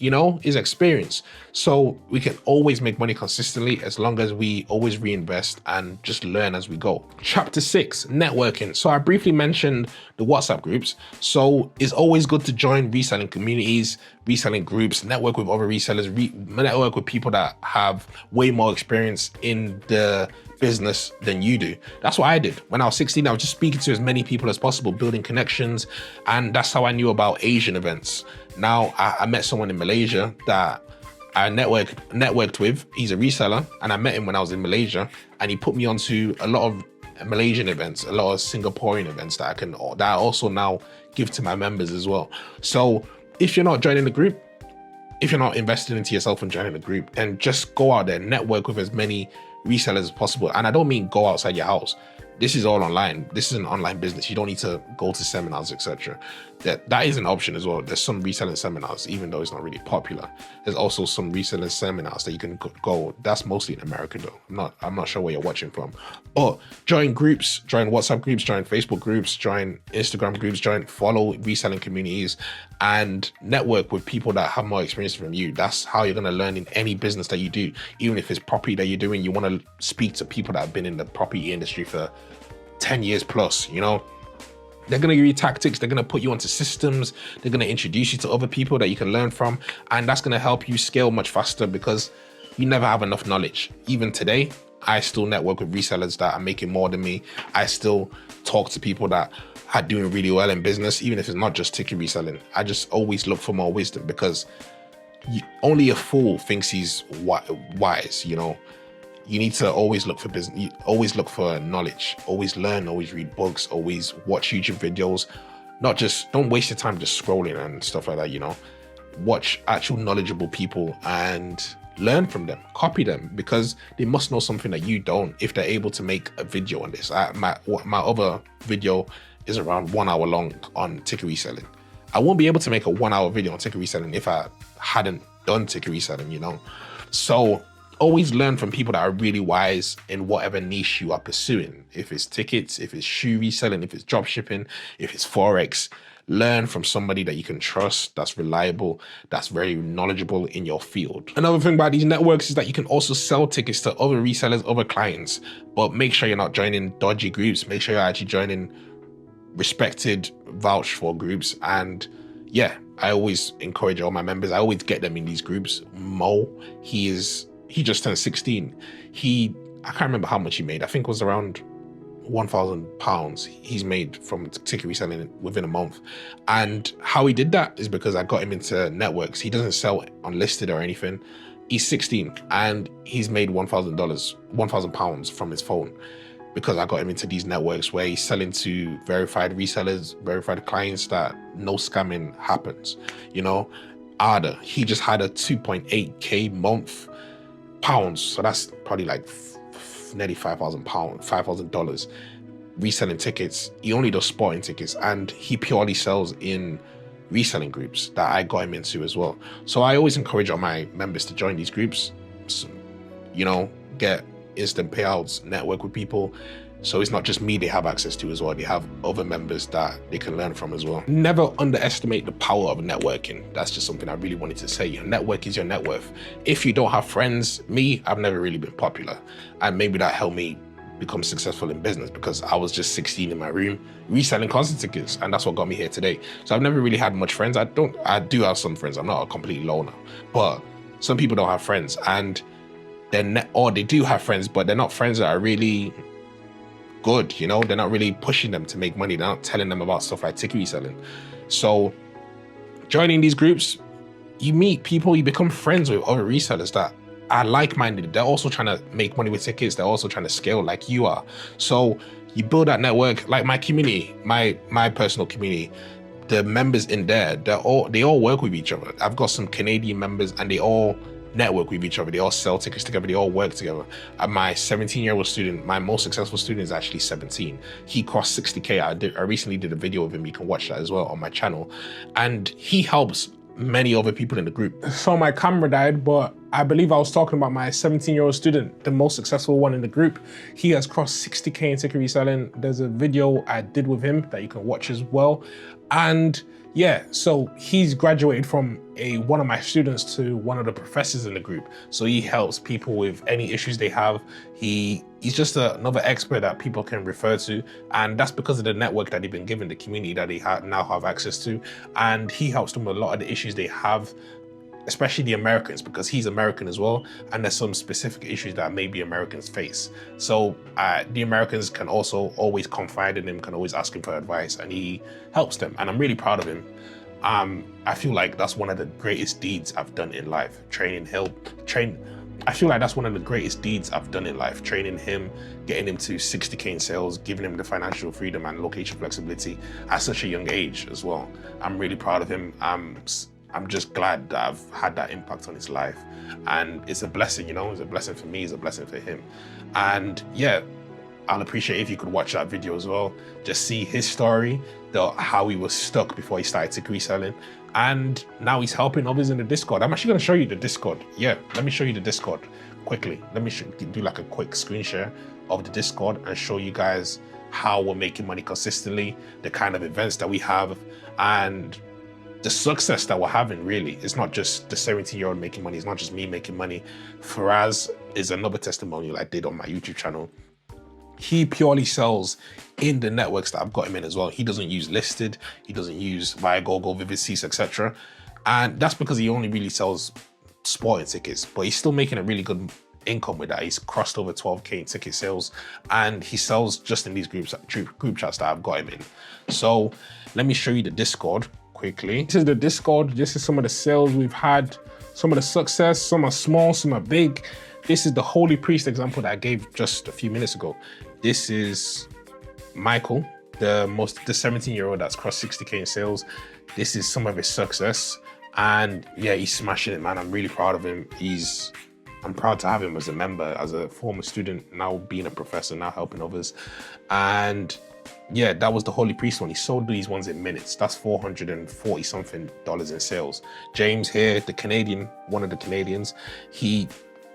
you know, is experience. So we can always make money consistently as long as we always reinvest and just learn as we go. Chapter 6, networking. So I briefly mentioned the WhatsApp groups. So it's always good to join reselling communities, reselling groups, network with other resellers, network with people that have way more experience in the business than you do. That's what I did. When I was 16, I was just speaking to as many people as possible, building connections. And that's how I knew about Asian events. Now I met someone in Malaysia that I networked with. He's a reseller, and I met him when I was in Malaysia, and he put me onto a lot of Malaysian events, a lot of Singaporean events that I also now give to my members as well. So if you're not joining the group, if you're not investing into yourself and joining the group, and just go out there, network with as many resellers as possible. And I don't mean go outside your house. This is all online. This is an online business. You don't need to go to seminars, etc. That is an option as well. There's some reselling seminars, even though it's not really popular. There's also some reselling seminars that you can go. That's mostly in America though. I'm not sure where you're watching from. But join groups, join WhatsApp groups, join Facebook groups, join Instagram groups, follow reselling communities, and network with people that have more experience from you. That's how you're gonna learn in any business that you do. Even if it's property that you're doing, you wanna speak to people that have been in the property industry for 10 years plus, you know? They're gonna give you tactics, they're gonna put you onto systems, they're gonna introduce you to other people that you can learn from, and that's gonna help you scale much faster because you never have enough knowledge. Even today, I still network with resellers that are making more than me. I still talk to people that are doing really well in business, even if it's not just ticket reselling. I just always look for more wisdom because only a fool thinks he's wise, you know? You need to always look for business, always look for knowledge, always learn, always read books, always watch YouTube videos. Don't waste your time just scrolling and stuff like that, you know? Watch actual knowledgeable people and learn from them, copy them, because they must know something that you don't if they're able to make a video on this. My other video is around 1 hour long on ticket reselling. I won't be able to make a 1 hour video on ticket reselling if I hadn't done ticket reselling, you know? So always learn from people that are really wise in whatever niche you are pursuing. If it's tickets, if it's shoe reselling, if it's drop shipping, if it's Forex, learn from somebody that you can trust, that's reliable, that's very knowledgeable in your field. Another thing about these networks is that you can also sell tickets to other resellers, other clients, but make sure you're not joining dodgy groups. Make sure you're actually joining respected, vouched for groups. And yeah, I always encourage all my members, I always get them in these groups. Mo, he just turned 16. I can't remember how much he made. I think it was around £1,000 he's made from ticket reselling within a month. And how he did that is because I got him into networks. He doesn't sell unlisted or anything. He's 16 and he's made £1,000 from his phone because I got him into these networks where he's selling to verified resellers, verified clients that no scamming happens. You know, Ada, he just had a 2.8K month pounds, so that's probably like nearly $5,000 reselling tickets. He only does sporting tickets, and he purely sells in reselling groups that I got him into as well. So I always encourage all my members to join these groups, you know, get instant payouts, network with people. So it's not just me they have access to as well. They have other members that they can learn from as well. Never underestimate the power of networking. That's just something I really wanted to say. Your network is your net worth. If you don't have friends, I've never really been popular. And maybe that helped me become successful in business because I was just 16 in my room reselling concert tickets, and that's what got me here today. So I've never really had much friends. I do have some friends. I'm not a complete loner, but some people don't have friends, and they do have friends, but they're not friends that are really good, you know? They're not really pushing them to make money. They're not telling them about stuff like ticket reselling. So joining these groups, you meet people, you become friends with other resellers that are like-minded. They're also trying to make money with tickets. They're also trying to scale like you are. So you build that network. Like my community, my personal community, the members in there, they all work with each other. I've got some Canadian members and they all network with each other. They all sell tickets together. They all work together. And my 17-year-old student, my most successful student, is actually 17. He crossed 60K. I recently did a video of him. You can watch that as well on my channel. And he helps many other people in the group. So my camera died, but I believe I was talking about my 17-year-old student, the most successful one in the group. He has crossed 60K in ticket reselling. There's a video I did with him that you can watch as well. And yeah, so he's graduated from one of my students to one of the professors in the group. So he helps people with any issues they have. He's just another expert that people can refer to. And that's because of the network that they've been given, the community that they now have access to. And he helps them with a lot of the issues they have, especially the Americans, because he's American as well. And there's some specific issues that maybe Americans face. So the Americans can also always confide in him, can always ask him for advice, and he helps them. And I'm really proud of him. I feel like that's one of the greatest deeds I've done in life, I feel like that's one of the greatest deeds I've done in life, training him, getting him to 60K in sales, giving him the financial freedom and location flexibility at such a young age as well. I'm really proud of him. I'm just glad that I've had that impact on his life. And it's a blessing, you know, it's a blessing for me, it's a blessing for him. And yeah, I'll appreciate if you could watch that video as well. Just see his story, how he was stuck before he started ticket reselling. And now he's helping others in the Discord. I'm actually gonna show you the Discord. Yeah, let me show you the Discord quickly. Let me do like a quick screen share of the Discord and show you guys how we're making money consistently, the kind of events that we have, and the success that we're having. Really, it's not just the 17-year-old making money, it's not just me making money. Faraz is another testimonial I did on my YouTube channel. He purely sells in the networks that I've got him in as well. He doesn't use Listed, he doesn't use Viagogo, Vivid Seats, etc. And that's because he only really sells sporting tickets, but he's still making a really good income with that. He's crossed over 12K in ticket sales, and he sells just in these group chats that I've got him in. So let me show you the Discord quickly. This is the Discord. This is some of the sales we've had, some of the success. Some are small, some are big. This is the Holy Priest example that I gave just a few minutes ago. This is Michael, the 17-year-old that's crossed 60K in sales. This is some of his success. And yeah, he's smashing it, man. I'm really proud of him. I'm proud to have him as a member, as a former student, now being a professor, now helping others. And yeah, that was the Holy Priest one. He sold these ones in minutes. That's $440 something in sales. James here, the Canadian, one of the Canadians, he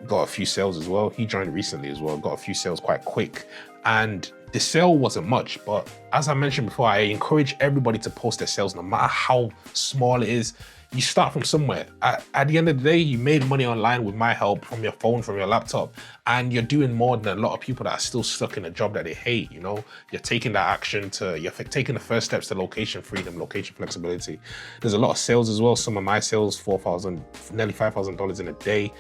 got a few sales as well. He joined recently as well, got a few sales quite quick. And the sale wasn't much, but as I mentioned before, I encourage everybody to post their sales, no matter how small it is. You start from somewhere. At the end of the day, you made money online with my help, from your phone, from your laptop, and you're doing more than a lot of people that are still stuck in a job that they hate, you know? You're taking that action you're taking the first steps to location freedom, location flexibility. There's a lot of sales as well. Some of my sales, $4,000, nearly $5,000 in a day.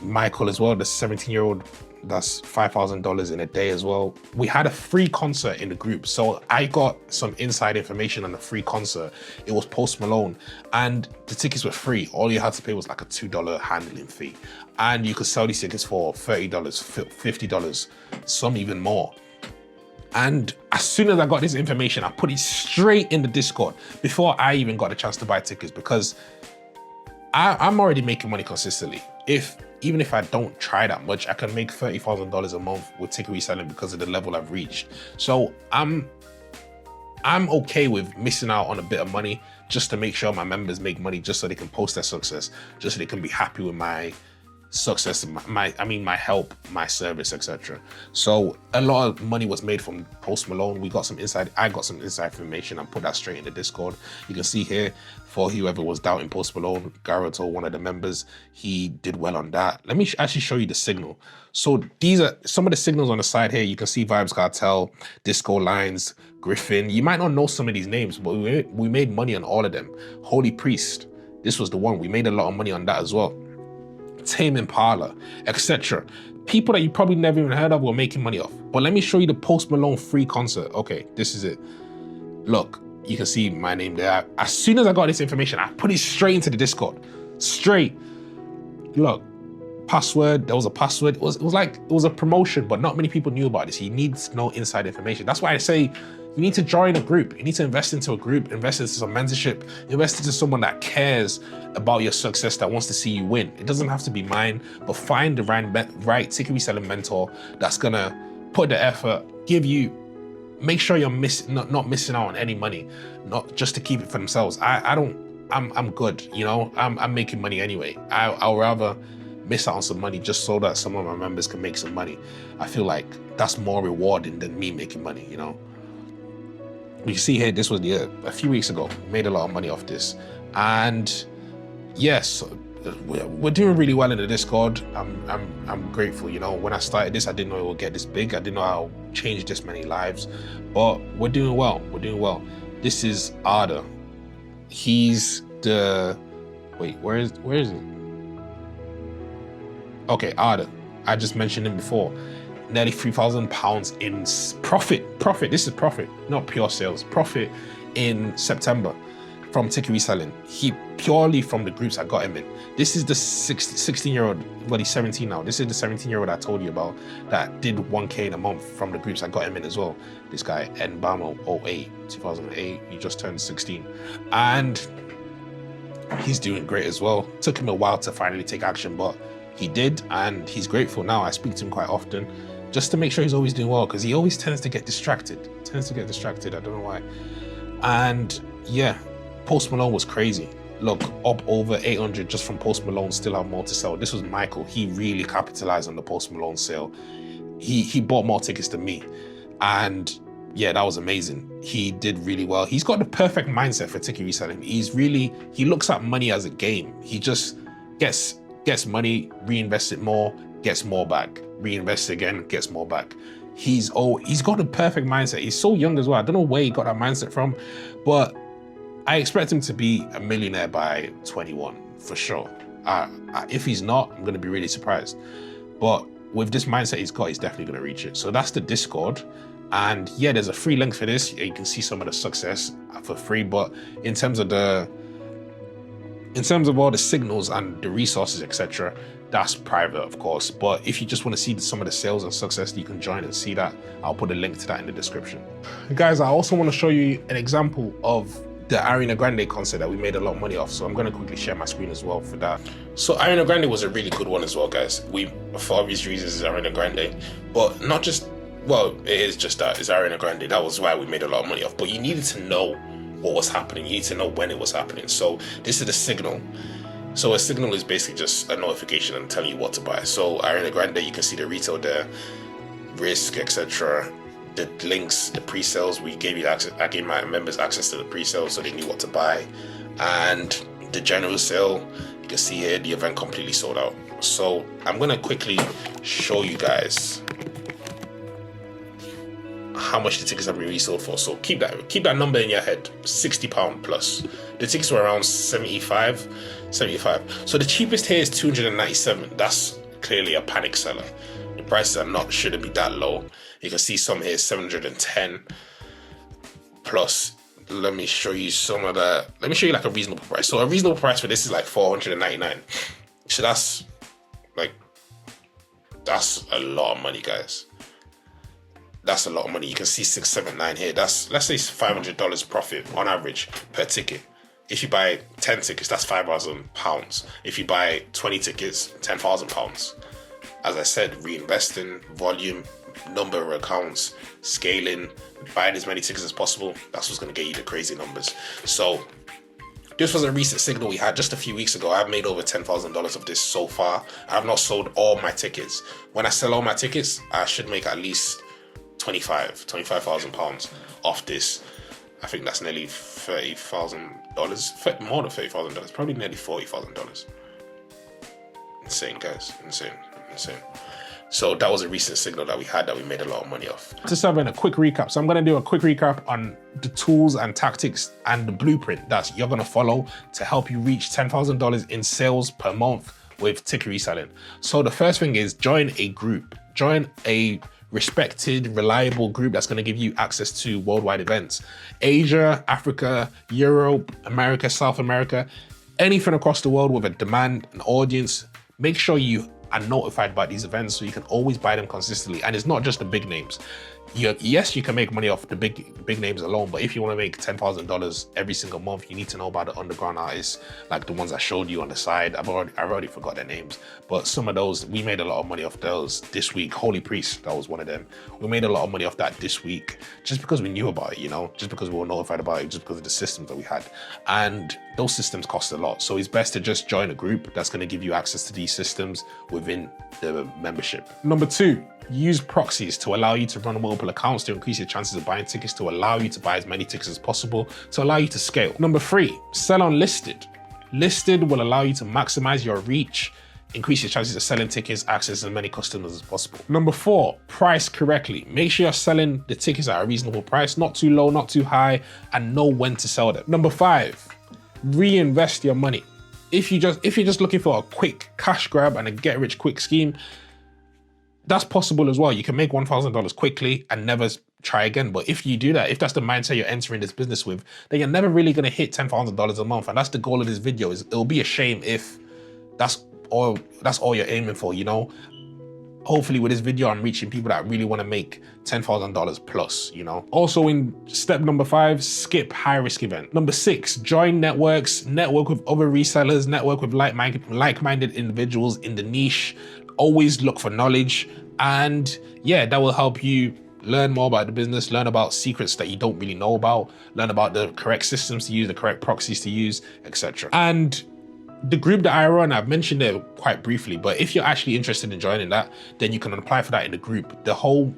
Michael as well, the 17-year-old, that's $5,000 in a day as well. We had a free concert in the group, so I got some inside information on the free concert. It was Post Malone, and the tickets were free. All you had to pay was like a $2 handling fee, and you could sell these tickets for $30, $50, some even more. And as soon as I got this information, I put it straight in the Discord before I even got a chance to buy tickets, because I'm already making money consistently. Even if I don't try that much, I can make $30,000 a month with ticket reselling because of the level I've reached. So I'm okay with missing out on a bit of money just to make sure my members make money, just so they can post their success, just so they can be happy with my success, my help, my service, etc. So a lot of money was made from Post Malone. I got some inside information and put that straight in the Discord. You can see here, for whoever was doubting Post Malone, Garoto, one of the members, he did well on that. Let me actually show you the signal. So these are some of the signals on the side here. You can see Vibes Cartel, Disco Lines, Griffin. You might not know some of these names, but we made money on all of them. Holy Priest, this was the one. We made a lot of money on that as well. Tame Impala, etc. People that you probably never even heard of were making money off. But let me show you the Post Malone free concert. Okay, this is it. Look, you can see my name there. As soon as I got this information, I put it straight into the Discord. Straight. Look, password, there was a password. It was a promotion, but not many people knew about this. You need to know inside information. That's why I say you need to join a group. You need to invest into a group, invest into some mentorship, invest into someone that cares about your success, that wants to see you win. It doesn't have to be mine, but find the right ticket reselling mentor that's gonna put the effort, make sure you're not missing out on any money, not just to keep it for themselves. I I'm good, you know, I'm making money anyway. I'll rather miss out on some money just so that some of my members can make some money. I feel like that's more rewarding than me making money, you know. You see here, this was a few weeks ago, made a lot of money off this. And yes, we're doing really well in the Discord. I'm grateful, you know. When I started this, I didn't know it would get this big. I didn't know how change this many lives, but we're doing well. We're doing well. This is Arda. He's the, wait, where is he? Okay, Arda. I just mentioned him before. Nearly £3,000 in profit. This is profit, not pure sales. Profit in September from Ticket Reselling. He purely from the groups I got him in. This is the 16-year-old, well, he's 17 now. This is the 17-year-old I told you about that did 1K in a month from the groups I got him in as well. This guy, Nbamo 2008, he just turned 16. And he's doing great as well. Took him a while to finally take action, but he did, and he's grateful now. I speak to him quite often just to make sure he's always doing well, because he always tends to get distracted. I don't know why. And yeah, Post Malone was crazy. Look, up over 800 just from Post Malone, still have more to sell. This was Michael. He really capitalized on the Post Malone sale. He bought more tickets than me. And yeah, that was amazing. He did really well. He's got the perfect mindset for ticket reselling. He looks at money as a game. He just gets money, reinvests it more, gets more back, reinvests again, gets more back. He's got the perfect mindset. He's so young as well. I don't know where he got that mindset from, but I expect him to be a millionaire by 21 for sure. If he's not, I'm gonna be really surprised. But with this mindset he's got, he's definitely gonna reach it. So that's the Discord. And yeah, there's a free link for this. You can see some of the success for free, but in terms of all the signals and the resources, etc., that's private, of course. But if you just want to see some of the sales and success, you can join and see that. I'll put a link to that in the description. Guys, I also want to show you an example of the Ariana Grande concert that we made a lot of money off. So I'm going to quickly share my screen as well for that. So Ariana Grande was a really good one as well, guys. For obvious reasons, it's Ariana Grande, but not just, well, it is just that, it's Ariana Grande. That was why we made a lot of money off. But you needed to know what was happening. You need to know when it was happening. So this is the signal. So a signal is basically just a notification and telling you what to buy. So Ariana Grande, you can see the retail there, risk, etc. The links, the pre-sales, we gave you access. I gave my members access to the pre-sales so they knew what to buy. And the general sale, you can see here, the event completely sold out. So I'm gonna quickly show you guys how much the tickets have been resold for. So keep that number in your head, £60 plus. The tickets were around 75. So the cheapest here is 297. That's clearly a panic seller. The prices shouldn't be that low. You can see some here 710 plus. Let me show you some of that. Let me show you like a reasonable price. So a reasonable price for this is like 499. So that's a lot of money, guys. That's a lot of money. You can see 679 here. That's, let's say, $500 profit on average per ticket. If you buy 10 tickets, that's £5,000. If you buy 20 tickets, £10,000. As I said, reinvesting, volume, number of accounts, scaling, buying as many tickets as possible. That's what's going to get you the crazy numbers. So this was a recent signal we had just a few weeks ago. I've made over $10,000 of this so far. I've not sold all my tickets. When I sell all my tickets, I should make at least £25,000 off this. I think that's nearly $30,000, more than $30,000, probably nearly $40,000. Insane, guys, insane. So that was a recent signal that we had that we made a lot of money off. Just having a quick recap. So I'm gonna do a quick recap on the tools and tactics and the blueprint that you're gonna follow to help you reach $10,000 in sales per month with ticket reselling. So the first thing is join a group. Join a respected, reliable group that's going to give you access to worldwide events. Asia, Africa, Europe, America, South America, anything across the world with a demand, an audience. Make sure you and notified about these events so you can always buy them consistently. And it's not just the big names. Yes, you can make money off the big names alone, but if you want to make $10,000 every single month, you need to know about the underground artists, like the ones I showed you on the side. I've already forgot their names, but some of those, we made a lot of money off those this week. Holy Priest, that was one of them. We made a lot of money off that this week just because we knew about it, you know, just because we were notified about it, just because of the systems that we had. And those systems cost a lot. So it's best to just join a group that's going to give you access to these systems within the membership. Number 2, use proxies to allow you to run multiple accounts to increase your chances of buying tickets, to allow you to buy as many tickets as possible, to allow you to scale. Number 3, sell on listed. Listed will allow you to maximize your reach, increase your chances of selling tickets, access as many customers as possible. Number 4, price correctly. Make sure you're selling the tickets at a reasonable price, not too low, not too high, and know when to sell them. Number 5, reinvest your money. If you're just looking for a quick cash grab and a get rich quick scheme, that's possible as well. You can make $1,000 quickly and never try again. But if you do that, if that's the mindset you're entering this business with, then you're never really going to hit $10,000 a month. And that's the goal of this video. Is it'll be a shame if that's all you're aiming for, you know? Hopefully with this video, I'm reaching people that really want to make $10,000 plus, you know? Also in step number 5, skip high risk event. Number 6, join networks, network with other resellers, network with like-minded individuals in the niche. Always look for knowledge, and yeah, that will help you learn more about the business, learn about secrets that you don't really know about, learn about the correct systems to use, the correct proxies to use, etc. And the group that I run, I've mentioned it quite briefly, but if you're actually interested in joining that, then you can apply for that in the group. The whole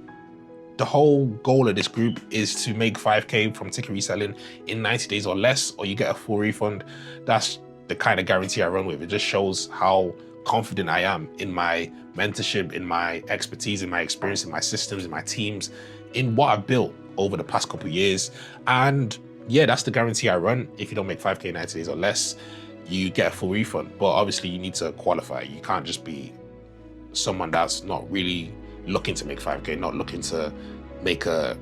goal of this group is to make 5K from ticket reselling in 90 days or less, or you get a full refund. That's the kind of guarantee I run with. It just shows how confident I am in my mentorship, in my expertise, in my experience, in my systems, in my teams, in what I've built over the past couple of years. And yeah, that's the guarantee I run. If you don't make 5K in 90 days or less, you get a full refund. But obviously you need to qualify. You can't just be someone that's not really looking to make 5K, not looking to make a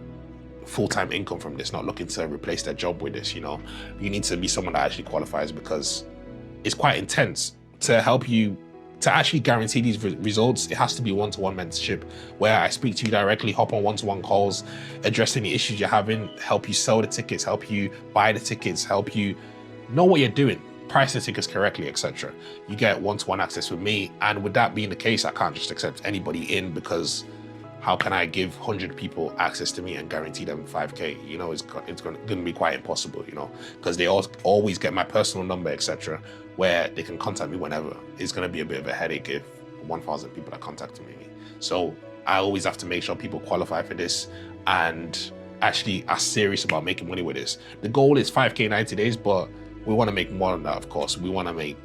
full-time income from this, not looking to replace their job with this, you know? You need to be someone that actually qualifies, because it's quite intense. To help you to actually guarantee these results, it has to be one-to-one mentorship where I speak to you directly, hop on one-to-one calls, address any issues you're having, help you sell the tickets, help you buy the tickets, help you know what you're doing, price the tickets correctly, etc. You get one-to-one access with me, and with that being the case, I can't just accept anybody in, because how can I give 100 people access to me and guarantee them 5K? You know, it's going to be quite impossible, you know, because they always get my personal number, etc., where they can contact me whenever. It's going to be a bit of a headache if 1,000 people are contacting me. So I always have to make sure people qualify for this and actually are serious about making money with this. The goal is 5K 90 days, but we want to make more than that, of course. We want to make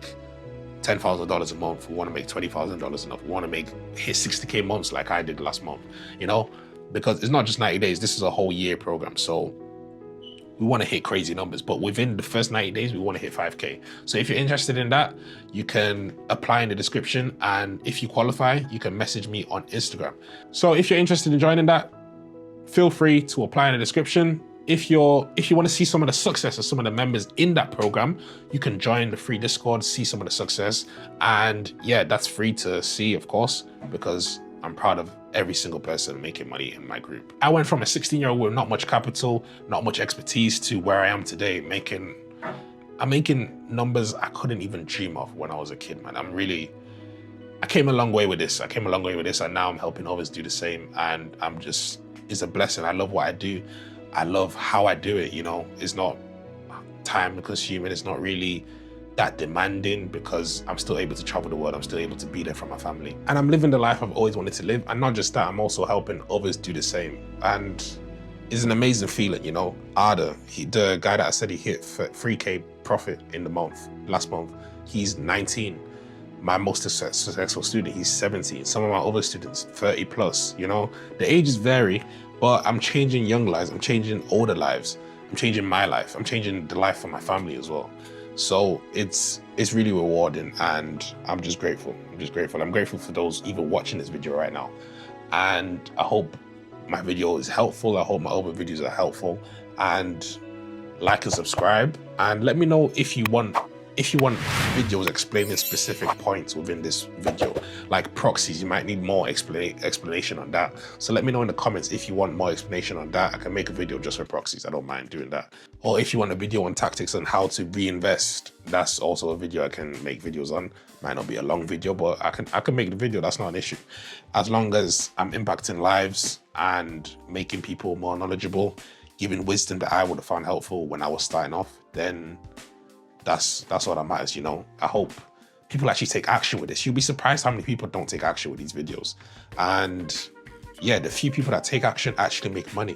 $10,000 a month. We want to make $20,000 a month. We want to hit 60K months like I did last month, you know, because it's not just 90 days. This is a whole year program. So we want to hit crazy numbers, but within the first 90 days, we want to hit 5K. So if you're interested in that, you can apply in the description. And if you qualify, you can message me on Instagram. So if you're interested in joining that, feel free to apply in the description. If you want to see some of the success of some of the members in that program, you can join the free Discord, see some of the success. And yeah, that's free to see, of course, because I'm proud of every single person making money in my group. I went from a 16-year-old with not much capital, not much expertise, to where I am today, I'm making numbers I couldn't even dream of when I was a kid, man. I came a long way with this. And now I'm helping others do the same. And it's a blessing. I love what I do. I love how I do it, you know. It's not time consuming. It's not really that demanding, because I'm still able to travel the world. I'm still able to be there for my family. And I'm living the life I've always wanted to live. And not just that, I'm also helping others do the same. And it's an amazing feeling, you know. Ada, the guy that I said he hit 3K profit in the last month, he's 19. My most successful student, he's 17. Some of my other students, 30 plus, you know. The ages vary, but I'm changing young lives. I'm changing older lives. I'm changing my life. I'm changing the life of my family as well. So it's really rewarding, and I'm just grateful. I'm grateful for those even watching this video right now. And I hope my video is helpful. I hope my other videos are helpful. And like and subscribe, and let me know if you want if you want videos explaining specific points within this video, like proxies, you might need more explanation on that. So let me know in the comments if you want more explanation on that. I can make a video just for proxies. I don't mind doing that. Or if you want a video on tactics on how to reinvest, that's also a video I can make videos on. Might not be a long video, but I can make the video. That's not an issue. As long as I'm impacting lives and making people more knowledgeable, giving wisdom that I would have found helpful when I was starting off, then that's all that matters, you know. I hope people actually take action with this. You'll be surprised how many people don't take action with these videos. And yeah, the few people that take action actually make money.